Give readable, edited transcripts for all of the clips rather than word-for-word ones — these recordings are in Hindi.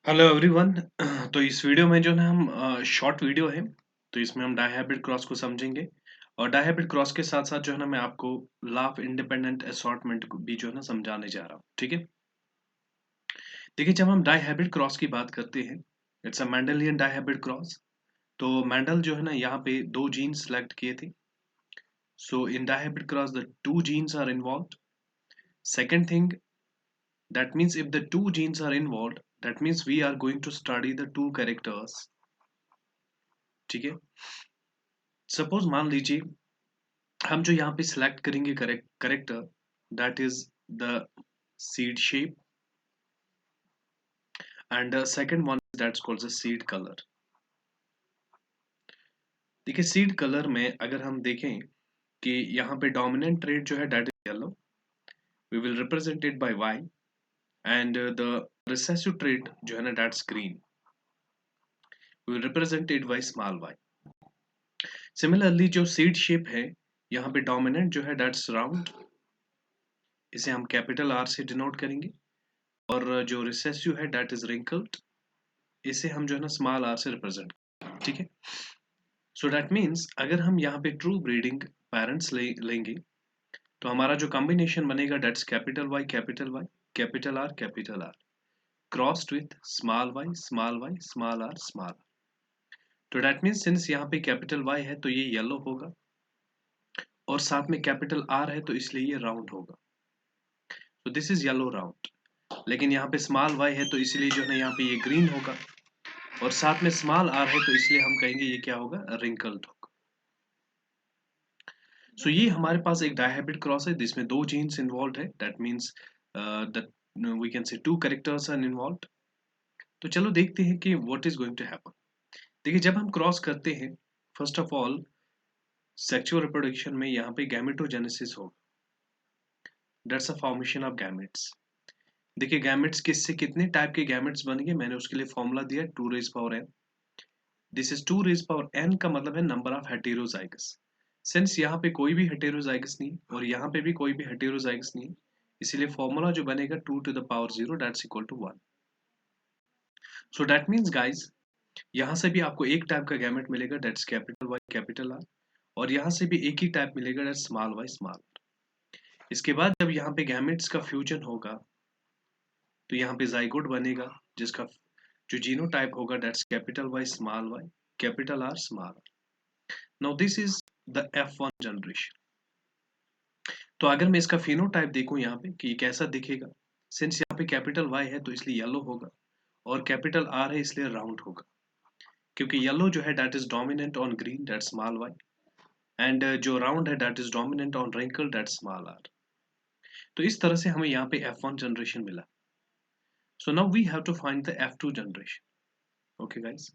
Hello everyone. तो इस वीडियो में जो है ना हम शॉर्ट वीडियो है। तो इसमें हम डायहाइब्रिड क्रॉस को समझेंगे और डायहाइब्रिड क्रॉस के साथ साथ जो है ना मैं आपको लॉ ऑफ इंडिपेंडेंट असॉर्टमेंट को भी जो है ना समझाने जा रहा हूँ। ठीक है, देखिए जब हम डायहाइब्रिड क्रॉस की बात करते हैं, it's a Mendelian dihybrid cross. तो मेंडल जो है ना यहाँ पे दो जीन सेलेक्ट किए थे। So in dihybrid cross the two genes are involved. Second thing, that means if the two genes are involved, that means we are going to study the two characters। ठीक है, सपोज मान लीजिए हम जो यहाँ पे सिलेक्ट करेंगे character, that is the seed shape and second one that's called the seed colour. देखिए सीड कलर में अगर हम देखें कि यहाँ पे डोमिनेंट ट्रेड जो है that is yellow, we will represent it by Y, and the recessive trait जो है ना that's green, we will represent it by small y. Similarly जो सीड शेप है यहाँ पे डोमिनेंट जो है दैट्स राउंड, इसे हम कैपिटल आर से डिनोट करेंगे, और जो रिसेसिव है दैट इज रिंकल्ड, इसे हम जो है ना स्मॉल आर से रिप्रेजेंट। ठीक है, सो दैट मीन्स अगर हम यहाँ पे ट्रू ब्रीडिंग पेरेंट्स लेंगे तो हमारा जो कॉम्बिनेशन बनेगा that's capital Y capital Y capital R crossed with small Y small Y small are small are. तो दैट मीन्स सिंस यहाँ पे कैपिटल वाई है तो ये येलो होगा, और साथ में कैपिटल आर है तो इसलिए ये राउंड होगा। तो दिस इज येलो राउंड। लेकिन यहाँ पे स्मॉल वाई है तो इसलिए जो है ना यहाँ पे ये ग्रीन होगा, और साथ में स्मॉल आर है तो इसलिए हम कहेंगे ये क्या होगा, रिंकल्ड होगा। सो ये हमारे पास एक डायहाइब्रिड क्रॉस है जिसमें दो जीन्स इन्वॉल्व है, that means that we can say two characters are involve. तो चलो देखते हैं कि what is going to happen. देखिए जब हम क्रॉस करते हैं, first of all sexual reproduction में यहाँ पे गैमेटोजेनेसिस होगा, that's a formation of gametes. देखिए गैमेट्स किससे कितने टाइप के गैमेट्स बनेंगे, मैंने उसके लिए फॉर्मूला दिया 2 rays power n। This is 2 rays power n का मतलब है नंबर ऑफ हेटेरोजाइगस। सिंस यहाँ पे कोई भी हेटेरोजाइगस नहीं और यहाँ पे भी कोई भी हेटेरोजाइगस नहीं, इसीलिए फॉर्मूला जो बनेगा 2 to the power 0 that's equal to 1। So that means guys यहाँ से भी आपको एक टाइप का गैमेट मिलेगा that's capital Y capital R, और यहाँ से भी एक ही टाइप मिलेगा दैट्स स्मॉल वाई स्मॉल। इसके बाद जब यहाँ पे गैमेट्स का फ्यूजन होगा तो यहाँ पे जाइगोट बनेगा जिसका जो जीनोटाइप होगा that's capital Y capital R small R. Now this is the F1 generation. तो अगर मैं इसका फिनोटाइप देखूं यहाँ पे कि ये कैसा दिखेगा, सिंस यहाँ पे कैपिटल वाई है तो इसलिए येलो होगा, और कैपिटल आर है इसलिए राउंड होगा, क्योंकि येलो जो है that is dominant on green that small Y, and जो राउंड है that is dominant on wrinkle that small are. तो इस तरह से हमें यहाँ पे F1 जनरेशन मिला। So now we have to find the F2 generation. Okay guys,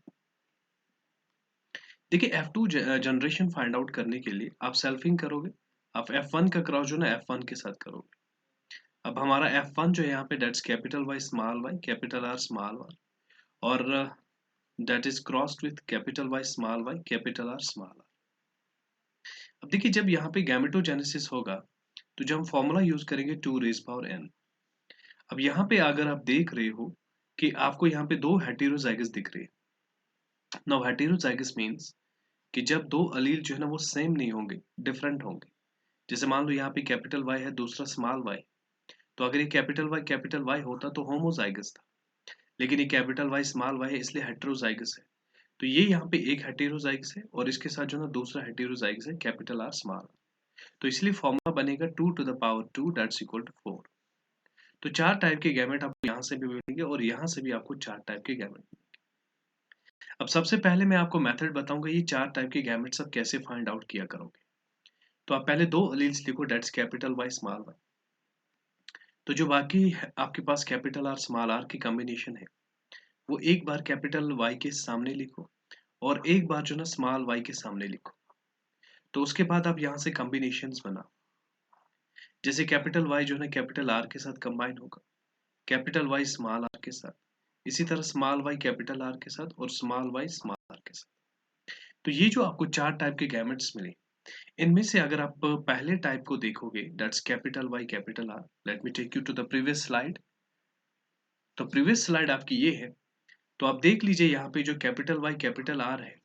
देखिए F2 जनरेशन फाइंड आउट करने के लिए आप सेल्फिंग करोगे, आप F1 का क्रॉस जो है ना F1 के साथ करोगे। अब हमारा F1 जो है यहाँ पे that's capital Y capital R small R, और that is crossed with capital Y capital R small R. अब देखिए जब यहाँ पे गैमेटोजेनेसिस होगा तो जब हम फॉर्मूला यूज करेंगे 2 रेज़ पावर n। अब यहाँ पे अगर आप देख रहे हो कि आपको यहाँ पे दो हेटेरोजाइगस दिख रहे हैं। नाउ हेटेरोजाइगस मीन्स कि जब दो अलील जो है ना वो सेम नहीं होंगे, डिफरेंट होंगे। जैसे मान लो यहाँ पे कैपिटल वाई है दूसरा स्मॉल वाई, तो अगर ये कैपिटल वाई होता तो होमोजाइगस था, लेकिन ये कैपिटल वाई स्मॉल वाई है इसलिए हेटेरोजाइगस है। तो ये यहाँ पे एक हेटेरोजाइगस है और इसके साथ जो ना दूसरा हेटेरोजाइगस है कैपिटल आर स्मॉल। तो इसलिए फॉर्मूला बनेगा 2 to the power 2 that's equal to 4। तो चार टाइप के गैमेट आपको यहाँ से भी मिलेंगे और यहाँ से भी आपको चार टाइप के गैमेट। अब सबसे पहले मैं आपको मेथड बताऊंगा ये चार टाइप के गैमेट्स आप कैसे फाइंड आउट किया करोगे। तो आप पहले दो अलील्स लिखो that's capital Y small Y. तो जो बाकी आपके पास कैपिटल आर स्मॉल आर की कॉम्बिनेशन है वो एक बार कैपिटल वाई के सामने लिखो और एक बार जो ना स्मॉल वाई के सामने लिखो। तो उसके बाद आप यहाँ से कॉम्बिनेशंस बनाओ, जैसे कैपिटल वाई जो है ना कैपिटल आर के साथ कंबाइन होगा, कैपिटल वाई स्मॉल आर के साथ, इसी तरह स्मॉल वाई कैपिटल आर के साथ और स्मॉल वाई स्मॉल आर के साथ। तो ये जो आपको चार टाइप के गैमेट्स मिले, इनमें से अगर आप पहले टाइप को देखोगे that's capital Y capital R, let me take you to the previous slide. तो प्रीवियस स्लाइड आपकी ये है तो आप देख लीजिए यहाँ पे जो कैपिटल वाई कैपिटल आर है,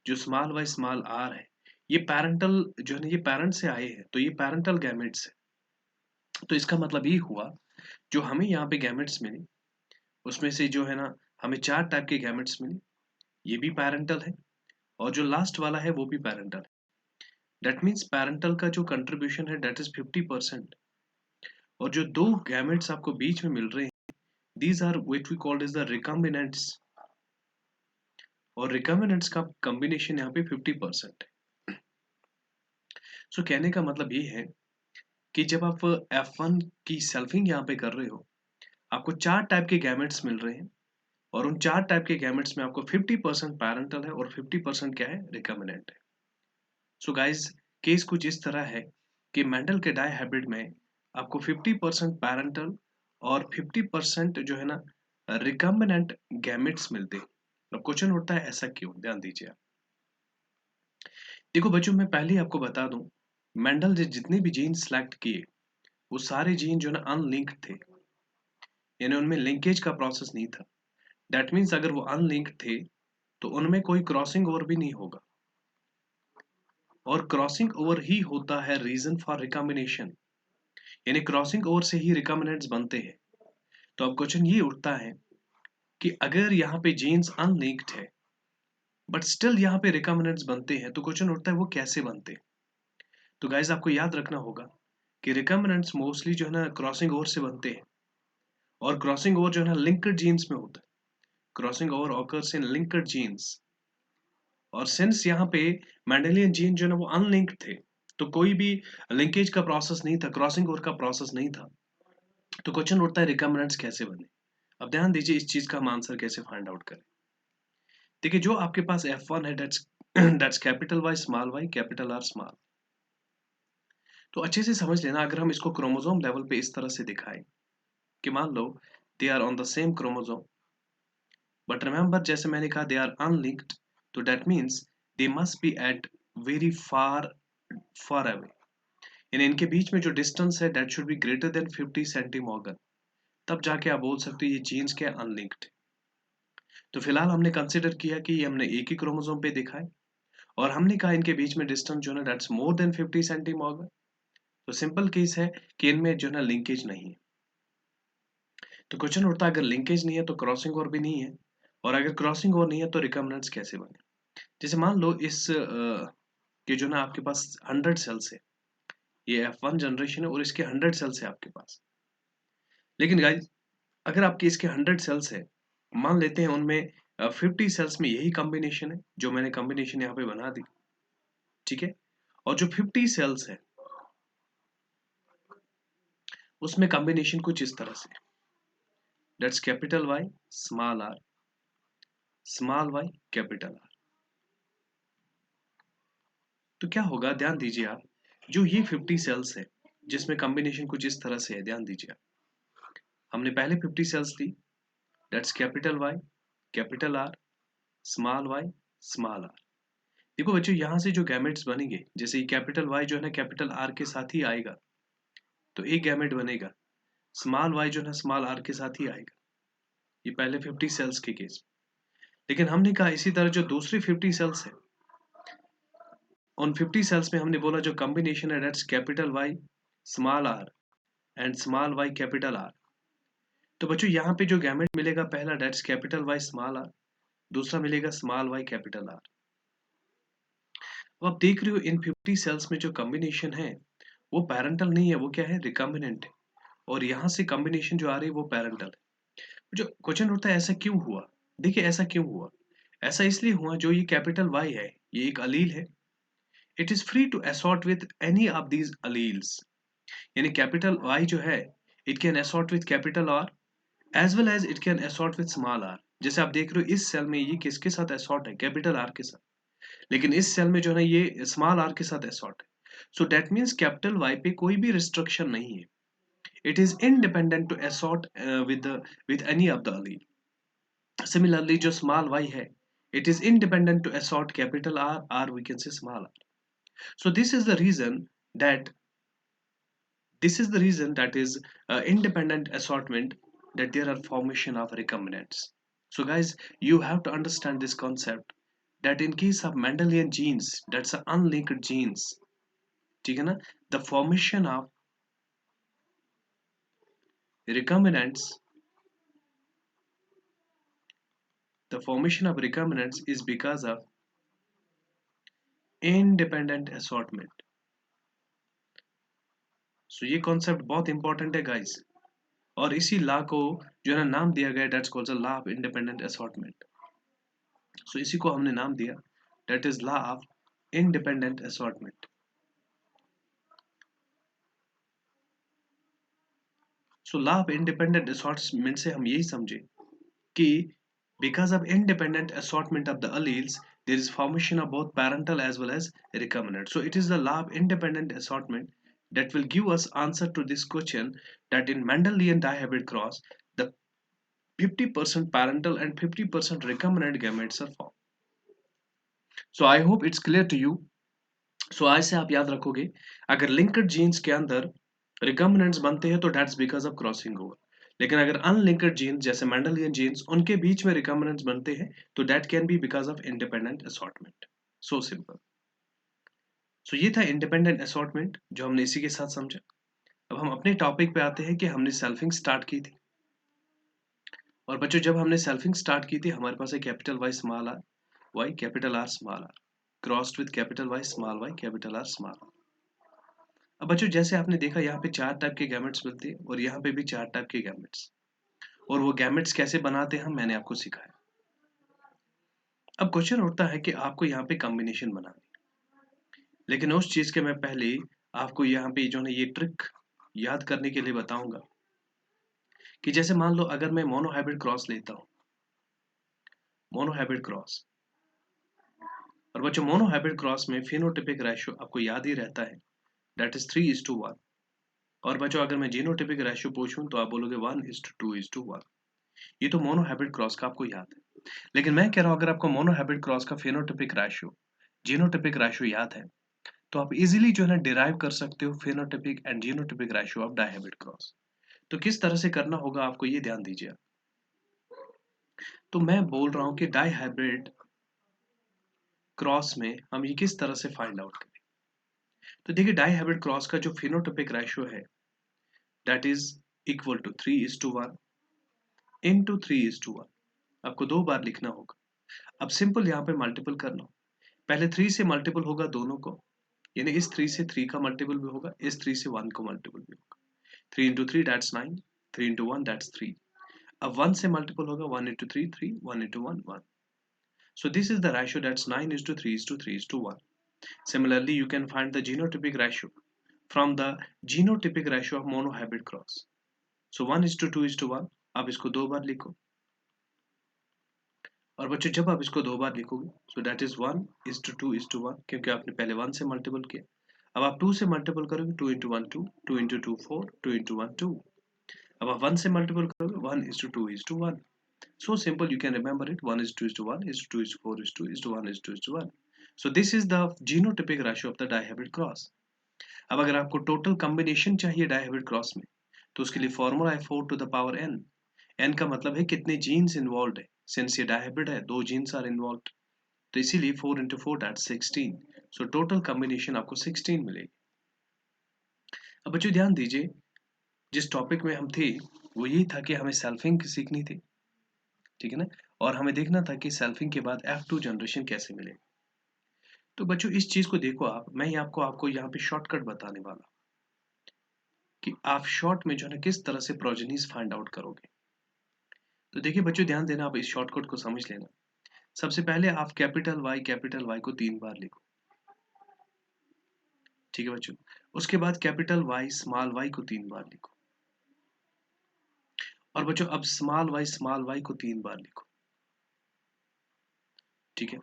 जो स्मॉल वाई स्मॉल आर है, ये पैरेंटल जो है ना, ये पेरेंट से आए हैं, तो ये पैरेंटल गैमेट्स है। तो इसका मतलब ये हुआ, जो हमें यहाँ पे गैमेट्स मिले उसमें से जो है ना, हमें 4 टाइप के गैमेट्स मिले, ये भी पैरेंटल है, और जो लास्ट वाला है वो भी पैरेंटल है। दैट मीन्स पैरेंटल का जो कंट्रीब्यूशन है दैट इज 50%। और जो दो गैमेट्स आपको बीच में मिल रहे हैं, these are what we called as the recombinants, और रिकॉम्बिनेंट्स का कॉम्बिनेशन यहाँ पे 50% है। सो कहने का मतलब ये है कि जब आप F1 की सेल्फिंग यहाँ पे कर रहे हो, आपको 4 टाइप के गैमेट्स मिल रहे हैं, और उन 4 टाइप के गैमेट्स में आपको 50% पैरेंटल है और 50% क्या है, रिकॉम्बिनेंट है। सो गाइज, केस कुछ इस तरह है कि मेंडल के डाई हाइब्रिड में आपको 50% पैरेंटल और 50% जो है ना रिकॉम्बिनेंट गैमेट्स मिलते हैं। अब क्वेश्चन उठता है ऐसा क्यों, ध्यान दीजिए आप। देखो बच्चों, मैं पहले ही आपको बता दूं, मेंडल ने जितने भी जीन सेलेक्ट किए वो सारे जीन जो है ना अनलिंक्ड थे, यानी उनमें लिंकेज का प्रोसेस नहीं था। दैट मीन्स अगर वो अनलिंक्ड थे तो उनमें कोई क्रॉसिंग ओवर भी नहीं होगा, और क्रॉसिंग ओवर ही होता है रीजन फॉर रिकॉम्बिनेशन, यानी क्रॉसिंग ओवर से ही रिकॉम्बिनेंट्स बनते हैं। तो अब क्वेश्चन ये उठता है कि अगर यहाँ पे जीन्स अनलिंक्ड है बट स्टिल यहाँ पे रिकॉम्बिनेंट्स बनते हैं, तो क्वेश्चन उठता है वो कैसे बनते हैं। तो गाइज आपको याद रखना होगा कि रिकॉम्बिनेंट्स मोस्टली जो है ना क्रॉसिंग ओवर से बनते हैं, और क्रॉसिंग ओवर जो है ना लिंक्ड जीन्स में होता है। Crossing over occurs in linked genes, और सिंस यहाँ पे मेंडेलियन जीन जो है ना वो अनलिंक्ड थे, तो कोई भी लिंकेज का प्रोसेस नहीं था, क्रॉसिंग ओवर का प्रोसेस नहीं था। तो क्वेश्चन उठता है रिकॉम्बिनेंट्स कैसे बने। अब ध्यान दीजिए इस चीज का हम आंसर कैसे फाइंड आउट करें। देखिए, जो आपके पास F1 है that's capital Y small Y capital R small. तो अच्छे से समझ लेना, अगर हम इसको क्रोमोसोम लेवल पे इस तरह से दिखाएं कि मान लो they are on the same chromosome, but remember जैसे मैंने कहा दे आर अनलिंक्ड, तो that means they must be at very far far away, यानी इनके बीच में जो डिस्टेंस है that should be greater than 50 centimorgan, तब जाके आप बोल सकते हो ये जीन्स क्या अनलिंक्ड। तो फिलहाल हमने कंसिडर किया कि ये हमने एक ही क्रोमोसोम पे दिखा है, और हमने कहा इनके बीच में डिस्टेंस जो है ना दैट्स मोर देन 50 सेंटीमॉर्गन। तो सिंपल केस है कि इनमें जो है ना लिंकेज नहीं है। तो क्वेश्चन उठता है अगर लिंकेज नहीं है तो क्रॉसिंग ओवर भी नहीं है, और अगर क्रॉसिंग ओवर नहीं है तो रिकॉम्बिनेंट्स कैसे बने। जैसे मान लो इस के जो ना आपके पास 100 सेल्स है, ये F1 जनरेशन है और इसके 100 सेल्स है आपके पास। लेकिन गाइस, अगर आपके इसके 100 सेल्स है, मान लेते हैं उनमें 50 सेल्स में यही कॉम्बिनेशन है, जो मैंने कॉम्बिनेशन यहाँ पे बना दी, ठीक है। और जो 50 सेल्स है उसमें कॉम्बिनेशन कुछ इस तरह से, that's capital Y small are small Y capital R. तो क्या होगा, ध्यान दीजिए आप, जो ये 50 सेल्स है जिसमें कॉम्बिनेशन कुछ इस तरह से है, ध्यान दीजिए आप, हमने पहले 50 सेल्स ली, that's capital Y capital R small Y small R. देखो बच्चों, यहाँ से जो गैमेट्स बनेंगे, जैसे ये कैपिटल वाई जो है ना कैपिटल आर के साथ ही आएगा, तो एक गैमेट बनेगा। स्मॉल वाई जो है ना स्मॉल आर के साथ ही आएगा, ये पहले 50 सेल्स के केस। लेकिन हमने कहा इसी तरह जो दूसरी 50 सेल्स है, उन 50 सेल्स में हमने बोला जो कॉम्बिनेशन है that's capital Y small R and small Y capital R. तो बच्चों यहाँ पे जो गैमेट मिलेगा पहला that's capital Y small R, दूसरा मिलेगा स्मॉल वाई कैपिटल आर। अब आप देख रहे हो इन 50 सेल्स में जो कॉम्बिनेशन है वो पैरेंटल नहीं है, वो क्या है, रिकॉम्बिनेंट है, और यहाँ से कॉम्बिनेशन जो आ रही है वो पैरेंटल है। जो क्वेश्चन उठता है ऐसा क्यों हुआ। देखिए ऐसा क्यों हुआ, ऐसा इसलिए हुआ जो ये कैपिटल वाई है ये एक अलील है, it is free to assort with any of these alleles, यानी कैपिटल वाई जो है it can assort with capital R as well as it can assort with small R. जैसे आप देख रहे हो इस सेल में ये किसके साथ असॉर्ट है, कैपिटल आर के साथ, लेकिन इस सेल में जो है ना ये स्मॉल आर के साथ असॉर्ट है। So that means capital Y पे कोई भी रिस्ट्रिक्शन नहीं है, it is independent to assort with any of the allele. Similarly जो स्मॉल y है, it is independent to assort capital R or we can say small r. So that this is the reason that is independent assortment, that there are formation of recombinants. So guys, you have to understand this concept that in case of Mendelian genes, that's a unlinked genes, ठीक है ना, the formation of recombinants, is because of independent assortment. So ये concept बहुत important है guys, और इसी लॉ को जो है ना नाम दिया गया, that's called the law of independent assortment. So इसी को हमने नाम दिया, that is law of independent assortment. So law of independent assortment से हम यही समझे कि because of independent assortment of the alleles, there is formation of both parental as well as recombinant. So it is the law of independent assortment that will give us answer to this question, that in Mendelian dihybrid cross, the 50% parental and 50% recombinant gametes are formed. So I hope it's clear to you. So आज से आप याद रखोगे, अगर linked genes के अंदर recombinants बनते हैं तो that's because of crossing over. लेकिन अगर अनलिंक्ड जीन्स जैसे मेंडलियन जीन्स उनके बीच में रिकम्बिनेंट्स बनते हैं तो that can be because of independent assortment. So simple. So ये था इंडिपेंडेंट असॉर्टमेंट जो हमने इसी के साथ समझा. अब हम अपने टॉपिक पे आते हैं कि हमने सेल्फिंग स्टार्ट की थी. और बच्चों जब हमने सेल्फिंग स्टार्ट की थी हमारे पास है capital Y small R Y capital R small R crossed with capital Y small Y capital R small R. अब बच्चों जैसे आपने देखा यहाँ पे 4 टाइप के गैमेट्स मिलते हैं और यहाँ पे भी 4 टाइप के गैमेट्स, और वो गैमेट्स कैसे बनाते हैं मैंने आपको सिखाया. अब क्वेश्चन उठता है कि आपको यहाँ पे कॉम्बिनेशन बनानी, लेकिन उस चीज के मैं पहले आपको यहाँ पे जो है ये ट्रिक याद करने के लिए बताऊंगा कि जैसे मान लो अगर मैं मोनोहाइब्रिड क्रॉस लेता हूँ, मोनोहाइब्रिड क्रॉस, और बच्चों मोनोहाइब्रिड क्रॉस में फिनोटिपिक रेशियो आपको याद ही रहता है, दैट इज 3:1. और बच्चों अगर मैं जीनोटिपिक रेशियो पूछूं तो आप बोलोगे 1:2:1. ये तो मोनोहाइब्रिड क्रॉस का आपको याद है. लेकिन मैं कह रहा हूं अगर आपको मोनोहाइब्रिड क्रॉस का फेनोटिपिक रेशियो, जीनोटिपिक रेशियो याद है तो आप इजीली जो है ना डिराइव कर सकते हो phenotypic and genotypic ratio of dihybrid cross. तो किस तरह से करना होगा आपको ये ध्यान दीजिए. तो मैं बोल रहा हूं कि डायहाइब्रिड क्रॉस में हम ये किस तरह से फाइंड आउट करें. तो देखिए डायहाइब्रिड क्रॉस का जो फेनोटिपिक रेशियो है that is equal to 3:1 into 3:1. आपको 2 बार लिखना होगा. अब सिंपल यहाँ पे मल्टीपल करना, पहले 3 से मल्टीपल होगा दोनों को, यानी इस 3 से 3 का मल्टीपल भी होगा, इस 3 से 1 को मल्टीपल भी होगा. 3 into 3 that's 9, 3 into 1 that's 3. अब 1 से मल्टीपल होगा, 1 into 3 3, 1 into 1 1. So this is the ratio, that's 9:3:3:1. Similarly, you can find the genotypic ratio from the genotypic ratio of monohybrid cross. So 1:2:1. आप इसको 2 बार लिखो, और बच्चों जब आप इसको 2 बार लिखोगे so that is 1:2:1 क्योंकि आपने पहले 1 से मल्टीपल किया. अब आप 2 से मल्टीपल करोगे, 2 into 1 2, 2 into 2 4, 2 into 1 2. अब आप 1 से मल्टीपल करोगे, 1:2:1. So simple, you can remember it. 1:2:1, 2:4, 2:1, 2:1. So this is the genotypic ratio of the dihybrid cross. अब अगर आपको टोटल कॉम्बिनेशन चाहिए डायहाइब्रिड क्रॉस में तो उसके लिए फॉर्मूला है 4 to the power n. n का मतलब है कितने जीन्स इन्वॉल्व है. सिंस ये डायहाइब्रिड है 2 जीन्स आर इन्वॉल्व, तो इसीलिए 4 into 4 that's 16. So total combination आपको 16 मिलेगी. अब बच्चों ध्यान दीजिए, जिस टॉपिक में हम थे वो यही था कि हमें सेल्फिंग सीखनी थी, ठीक है ना, और हमें देखना था कि सेल्फिंग के बाद F2 जनरेशन कैसे मिलेगा. तो बच्चों इस चीज को देखो आप, मैं ही आपको यहाँ पे शॉर्टकट बताने वाला कि आप शॉर्ट में जो है किस तरह से प्रोजेनीज फाइंड आउट करोगे. तो देखिए बच्चों ध्यान देना, आप इस शॉर्टकट को समझ लेना. सबसे पहले आप कैपिटल वाई को 3 बार लिखो, ठीक है बच्चों. उसके बाद कैपिटल वाई को 3 बार लिखो, और बच्चों अब स्मॉल वाई को 3 बार लिखो, ठीक है.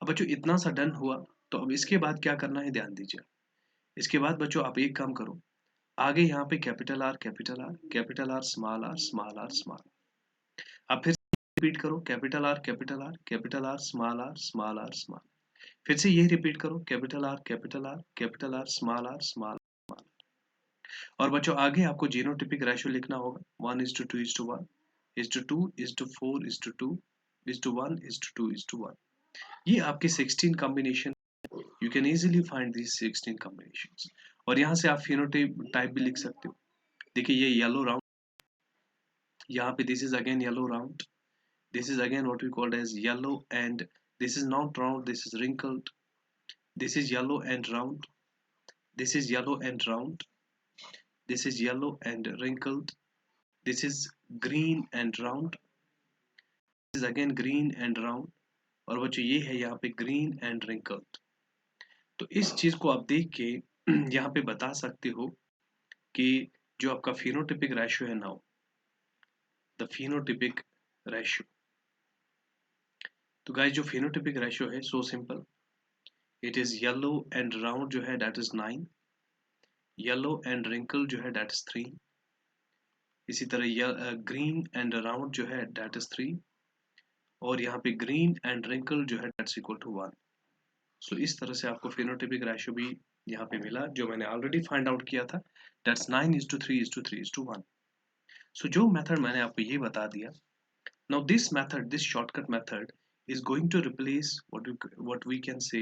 अब बच्चों इतना सा डन हुआ तो अब इसके बाद क्या करना है ध्यान दीजिए. इसके बाद बच्चों आप एक काम करो, आगे यहाँ पे capital R capital R capital R small are small are small. अब फिर रिपीट करो capital R capital R capital R small are small are small. फिर से ये रिपीट करो capital R capital R capital R small are small. और बच्चों आगे आपको जीनोटिपिक रेशियो लिखना होगा 1:2:1 is to 2 is to 4 is to 2 is to 1 is to 2 is to 1। ये आपके 16 combination, you can easily find this 16 combinations. और यहाँ से आप फिनोटाइप टाइप भी लिख सकते हो। देखिए ये येलो राउंड, यहाँ पे this is again yellow round, this is again what we called as yellow, and this is not round, this is wrinkled, this is yellow and round, this is yellow and round, this is yellow and wrinkled, this is green and round, this is again green and round, और बच्चों ये है यहाँ पे green and wrinkled। तो इस चीज को आप देख के यहाँ पे बता सकते हो कि जो आपका phenotypic ratio है नाउ, the phenotypic ratio, तो गाइस जो phenotypic ratio है so simple, it is yellow and round जो है that is 9, yellow and wrinkled जो है that is 3, इसी तरह ग्रीन एंड राउंड जो है that is 3, और यहाँ पे ग्रीन एंड रिंकल जो है that's equal to 1। सो इस तरह से आपको फिनोटाइपिक रेशियो भी यहाँ पे मिला जो मैंने ऑलरेडी फाइंड आउट किया था, that's 9:3:3:1। सो जो मेथड मैंने आपको ये बता दिया, now this method, this shortcut method is going to replace what we can say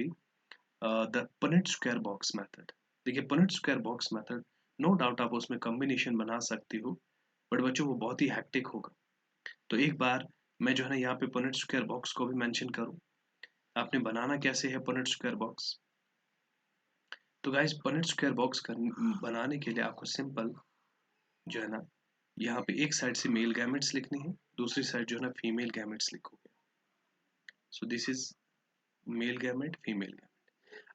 the Punnett square box method। देखिए Punnett square box method, no doubt आप उसमें कॉम्बिनेशन बना सकते हो, बट बच्चों वो बहुत ही हैक्टिक होगा। तो एक बार मैं जो है ना यहाँ पे Punnett square box को भी मेंशन करूँ, आपने बनाना कैसे है Punnett square box। तो गाइस Punnett square box बनाने के लिए आपको सिंपल जो है ना यहाँ पे एक साइड से मेल गैमेट्स लिखने हैं, दूसरी साइड जो है ना फीमेल गैमेट्स लिखोगे। So this is male gamete, female gamete.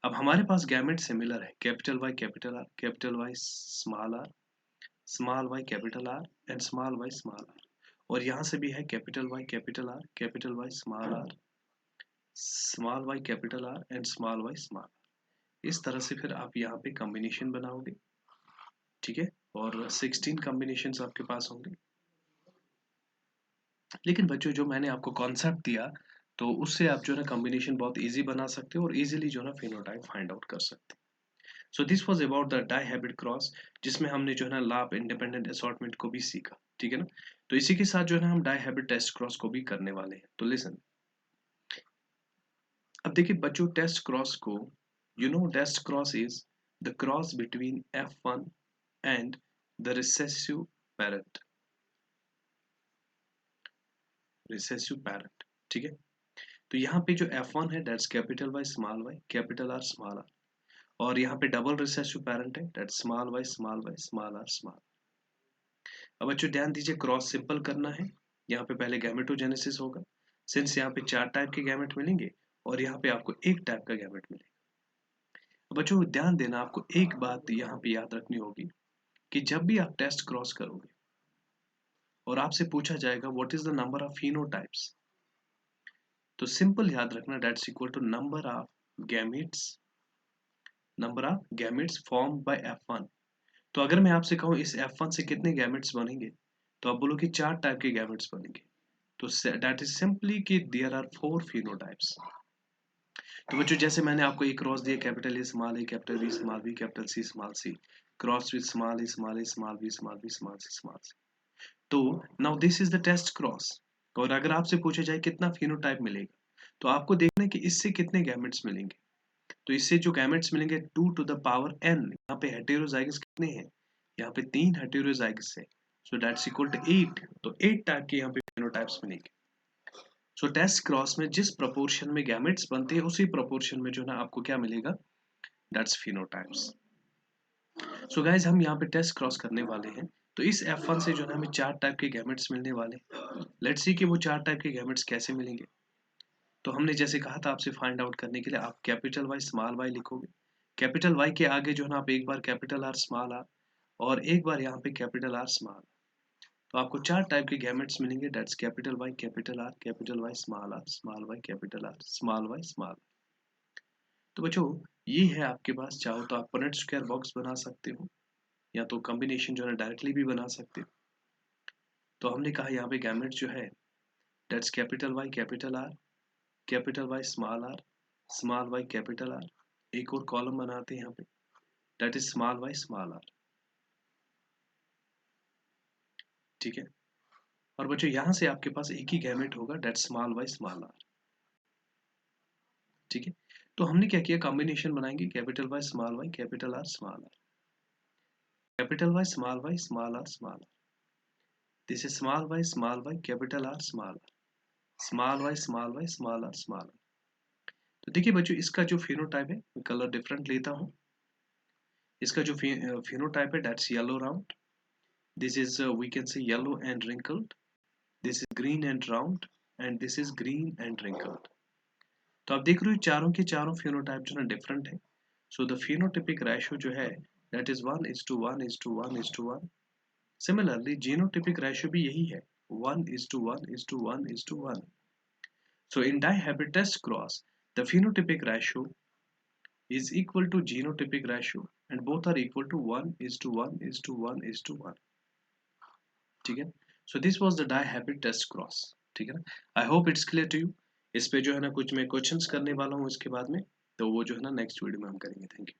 अब हमारे पास गैमेट सिमिलर है, capital Y capital R, capital Y small are, small Y capital R and small Y small R. और यहाँ से भी है capital Y capital R, capital Y small are, small Y capital R and small Y small R. इस तरह से फिर आप यहाँ पे कॉम्बिनेशन बनाओगे, ठीक है, और 16 कॉम्बिनेशंस आपके पास होंगे। लेकिन बच्चों जो मैंने आपको कॉन्सेप्ट दिया, तो उससे आप जो है ना कॉम्बिनेशन बहुत इजी बना सकते हो और इजीली जो है ना फिनोटाइप फाइंड आउट कर सकते हो। So this was about the dihybrid cross, जिसमें हमने जो है ना लैप इंडिपेंडेंट असॉर्टमेंट को भी सीखा, ठीक है ना। तो इसी के साथ जो है ना हम डाई हैबिट टेस्ट क्रॉस को भी करने वाले हैं। तो लिसन, अब देखिए बच्चों टेस्ट क्रॉस को, you know test cross is the cross between F1 and the recessive parent, recessive parent, ठीक है। तो यहाँ पे जो F1 है that's capital Y small Y capital R small R, और यहाँ पे डबल रिसेसिव पैरेंट है that's small Y small Y small are small. अब बच्चों ध्यान दीजिए, क्रॉस सिंपल करना है, यहाँ पे पहले गैमेटोजेनेसिस होगा, सिंस यहाँ पे 4 टाइप के गैमेट मिलेंगे और यहाँ पे आपको एक टाइप का गैमेट मिलेगा। बच्चों ध्यान देना, आपको एक बात यहाँ पे याद रखनी होगी कि जब भी आप टेस्ट क्रॉस करोगे और आपसे पूछा जाएगा what is the number of phenotypes, तो सिंपल याद रखना that's equal to number of gametes, number of gametes form by F1। तो अगर मैं आपसे कहूँ इस F1 से कितने गैमेट्स बनेंगे, तो आप बोलो कि 4 टाइप के गैमेट्स बनेंगे। तो दैट इज सिंपली कि देयर आर 4 फिनोटाइप्स। तो बच्चों जैसे मैंने आपको एक क्रॉस दिया, capital A small A capital B small B capital C small C, cross with small A small A small B small B small C small C. तो now this is the test cross, और अगर आपसे पूछा जाए कितना फिनोटाइप मिलेगा, तो आपको देखना है कि इससे कितने गैमेट्स मिलेंगे। तो इससे जो गैमेट्स मिलेंगे 2 टू द पावर n, यहाँ पे हेटेरोजाइगस कितने हैं, यहाँ पे 3 हेटेरोजाइगस है, सो दैट्स इक्वल टू 8। तो 8 टाइप के यहाँ पे फिनोटाइप्स मिलेंगे। सो टेस्ट क्रॉस में जिस प्रोपोर्शन में गैमेट्स बनते हैं उसी प्रोपोर्शन में जो ना आपको क्या मिलेगा, दैट्स फिनोटाइप्स। सो गाइज हम यहाँ पे टेस्ट क्रॉस करने वाले हैं, तो इस F1 से जो है हमें 4 टाइप के गैमेट्स मिलने वाले हैं। लेट्स सी कि वो 4 टाइप के गैमेट्स कैसे मिलेंगे। तो हमने जैसे कहा था आपसे फाइंड आउट करने के लिए आप कैपिटल वाई स्मॉल वाई लिखोगे, कैपिटल वाई के आगे जो है ना आप एक बार कैपिटल आर स्मॉल आर और एक बार यहाँ पे कैपिटल आर स्मॉल, तो आपको 4 टाइप के गैमेट्स मिलेंगे that's capital Y capital R capital Y small are small Y capital R small Y small. तो बच्चों ये है आपके पास, चाहो तो आप पनेट स्क्वायर बॉक्स बना सकते हो या तो कॉम्बिनेशन जो है डायरेक्टली भी बना सकते हो। तो हमने कहा यहाँ पे गैमेट जो है that's capital Y small Y capital R, एक और कॉलम बनाते हैं यहाँ पे that is small Y small R, ठीक है। और बच्चों यहाँ से आपके पास एक ही गैमेट होगा, that small Y small R. ठीक है, तो हमने क्या किया, कॉम्बिनेशन बनाएंगे, capital Y capital R small R, capital Y small R, this is small Y capital R small are, small Y small are small are. तो देखिए बच्चों, इसका जो फिनोटाइप है, मैं कलर डिफरेंट लेता हूँ। इसका जो फिनोटाइप है, that's yellow round, this is we can say yellow and wrinkled, this is green and round, and this is green and wrinkled. तो आप देख रहे हो चारों के चारों फिनोटाइप जो है डिफरेंट है। सो द फिनोटिपिक रेशियो जो है that is 1:1:1:1:1। Similarly genotypic ratio भी यही है, 1:1:1:1:1। So in dihabitus cross, the phenotypic ratio is equal to genotypic ratio and both are equal to 1:1:1:1। ठीक है, so this was the dihabitus cross। ठीक है ना, I hope it's clear to you। इस पे जो है ना कुछ मैं क्वेश्चंस करने वाला हूँ इसके बाद में, तो वो जो है ना नेक्स्ट वीडियो में हम करेंगे। Thank you.